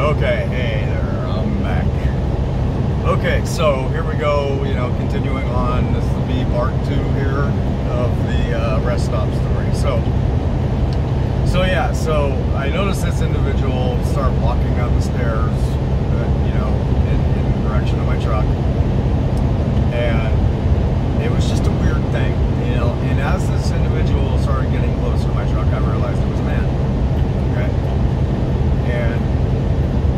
Okay, hey there, I'm back. Okay, so here we go, continuing on. This will be part 2 here of the rest stop story. So I noticed this individual start walking down the stairs, in the direction of my truck. And it was just a weird thing, and as this individual started getting closer to my truck, I realized it was a man, okay? And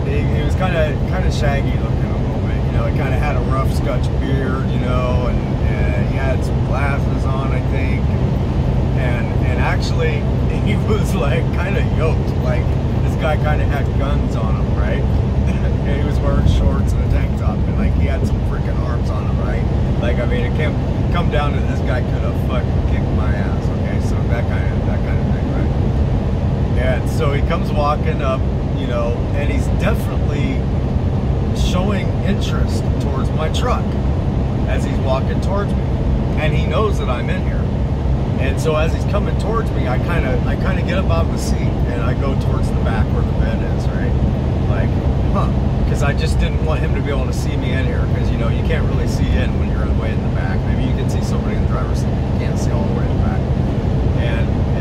he was kind of shaggy looking a little bit, he kind of had a rough Scotch beard, and he had some glasses on, I think, and actually he was like kind of yoked, like this guy kind of had guns on him, right? And he was wearing shorts and a tank top, and like he had some freaking arms on him, right? Like, I mean, it can't come down to this guy could have fucking kicked my ass, okay? So that kind of thing, right? And so he comes walking up, and he's definitely showing interest towards my truck as he's walking towards me, and he knows that I'm in here. And so as he's coming towards me, I kind of get up out of the seat and I go towards the back where the bed is, right? Like, because I just didn't want him to be able to see me in here, because you can't really see in when you're way in the back. Maybe you can see somebody in the driver's seat, but you can't see all the way in the back.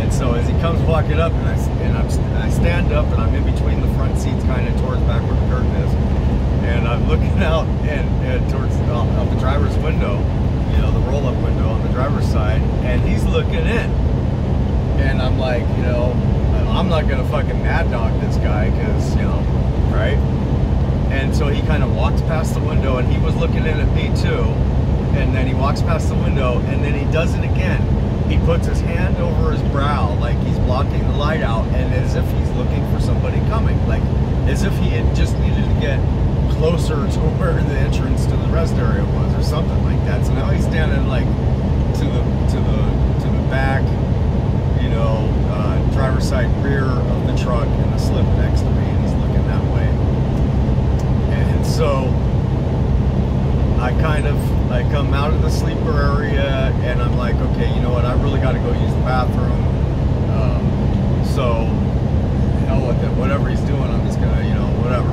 And so as he comes walking up, and I stand up, and I'm in between the front seats, kind of towards back where the curtain is, and I'm looking out and towards out the driver's window, the roll-up window on the driver's side, and he's looking in, and I'm like, I'm not gonna fucking mad dog this guy, because right? And so he kind of walks past the window, and he was looking in at me too, and then he walks past the window, and then he does it again. He puts his hand over his brow, like he's blocking the light out, and as if he's looking for somebody coming, like as if he had just needed to get closer to where the entrance to the rest area was, or something like that. So now he's standing like to the back, driver's side rear of the truck, and the slip next to me, and he's looking that way. And so I come out of the sleeper area, and I'm like, okay, you know what, I really got to go use the bathroom. So hell with it, whatever he's doing, I'm just gonna, whatever.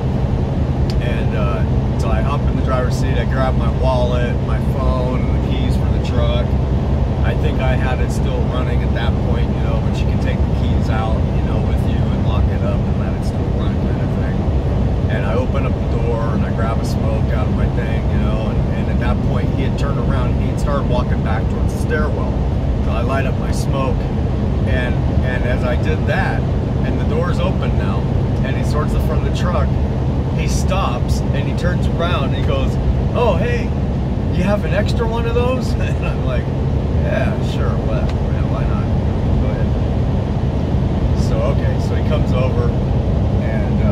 And so I hop in the driver's seat, I grab my wallet, my phone, and the keys for the truck. I think I had it still running at that point, but you can take the keys out, with you and lock it up and let it still run, kind of thing. And I open up the door and I grab a smoke out of my thing, and at that point he had turned around and he had started walking back towards the stairwell. So I light up my smoke, and as I did that, and the door's open now, and he's towards the front of the truck, he stops and he turns around and he goes, "Oh, hey, you have an extra one of those?" And I'm like, "Yeah, sure, what? Why not? Go ahead." So, okay, so he comes over, and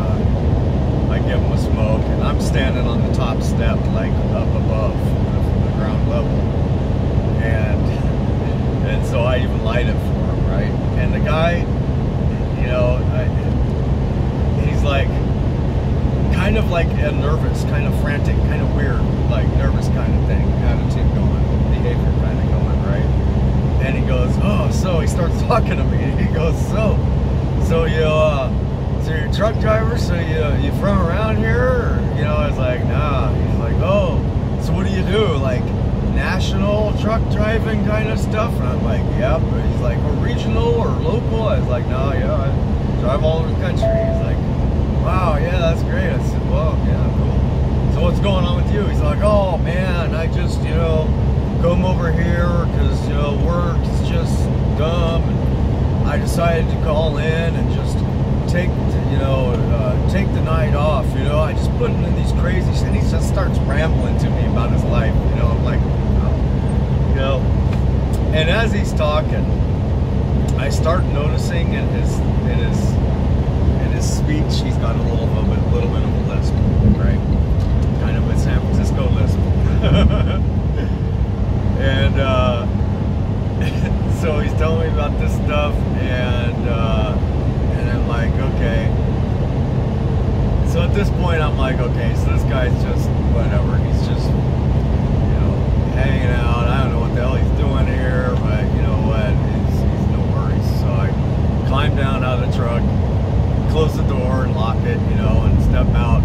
I give him a smoke, and I'm standing on the top step, like up above the ground level, and so I even light it for him, right? And the guy, he's like, kind of like a nervous, kind of frantic, kind of weird, like nervous kind of thing, attitude going, behavior kind of going, right? And he goes, "Oh," so he starts talking to me, and he goes, so you're a truck driver, so you from around here? Or, I was like, "Nah." He's like, "Oh, so what do you do, like national truck driving kind of stuff?" And I'm like, "Yep." And he's like, "Or regional or local?" I was like, "No, yeah, I drive all over the country." He's like, "Wow, yeah, that's great." I said, "Well, yeah, cool. So what's going on with you?" He's like, "Oh man, I just, come over here because, work's just dumb. And I decided to call in and just take the night off. I just put in these crazy," and he just starts rambling to me about his life. I'm like, and as he's talking, I start noticing in his speech, he's got a little bit of a lisp, right? Kind of a San Francisco lisp. And so he's telling me about this stuff, and I'm like, okay. So at this point, I'm like, okay, so this guy's just whatever. He's just, hanging out. I don't know what the hell he's doing here, but you know what? He's no worries. So I climb down out of the truck, close the door and lock it, you know, and step out.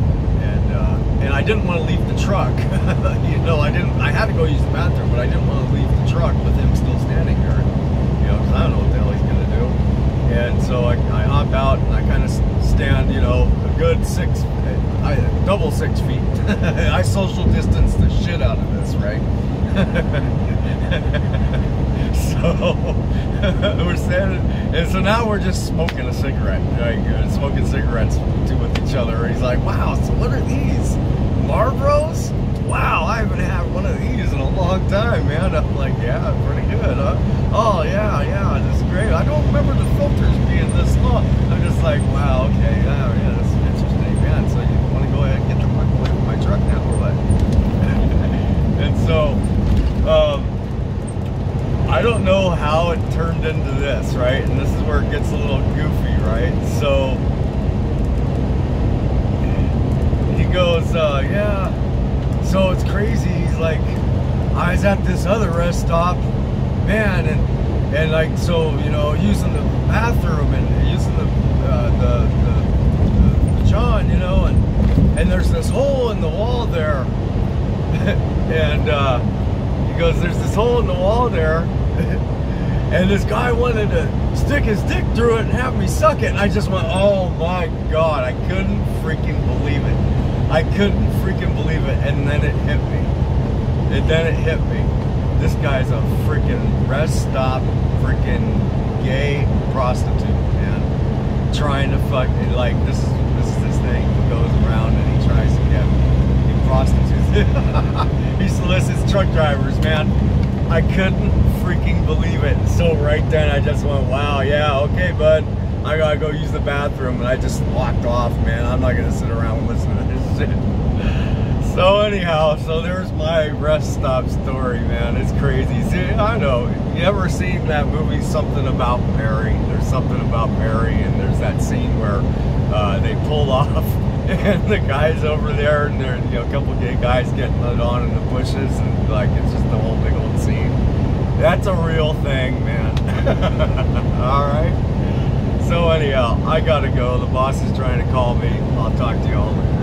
And I didn't want to leave the truck. You know, I had to go use the bathroom, but I didn't want to leave the truck with him still standing there. You know, because I don't know what the hell he's going to do. And so I hop out and I kind of stand, you know, a good double 6 feet. I social distance the shit out of this, right? So we're standing, and so now we're just smoking a cigarette, right? Smoking cigarettes with each other. And he's like, "Wow, so what are these? Marlboros? Wow, I haven't had one of these in a long time, man." I'm like, "Yeah, pretty good, huh?" "Oh, yeah, this is great. I don't remember the filters being this long." I'm just like, "Wow, okay, yeah, this is interesting, man. So you want to go ahead and get the fuck away from my truck now, or what?" And so, I don't know how it turned into this, right? And this is where it gets a little goofy, right? So he goes, "Yeah, so it's crazy." He's like, "I was at this other rest stop, man, and like, so, you know, using the bathroom and using the John, you know, and there's this hole in the wall there." And he goes, "There's this hole in the wall there." And this guy wanted to stick his dick through it and have me suck it. And I just went, oh my God, I couldn't freaking believe it. I couldn't freaking believe it. And then it hit me. This guy's a freaking rest stop, freaking gay prostitute, man. Trying to fuck, like, this is this thing. He goes around and he tries to get prostitutes. He solicits truck drivers, man. I couldn't freaking believe it. So right then I just went, wow, yeah, okay, bud. I gotta go use the bathroom. And I just walked off, man. I'm not gonna sit around and listen to this shit. So anyhow, so there's my rest stop story, man. It's crazy. See, I know. You ever seen that movie, Something About Mary? There's Something About Mary, and there's that scene where they pull off and the guy's over there, and there's, you know, a couple gay guys getting it on in the bushes, and like it's just the whole big old scene. That's a real thing, man. All right. So anyhow, I gotta go. The boss is trying to call me. I'll talk to you all later.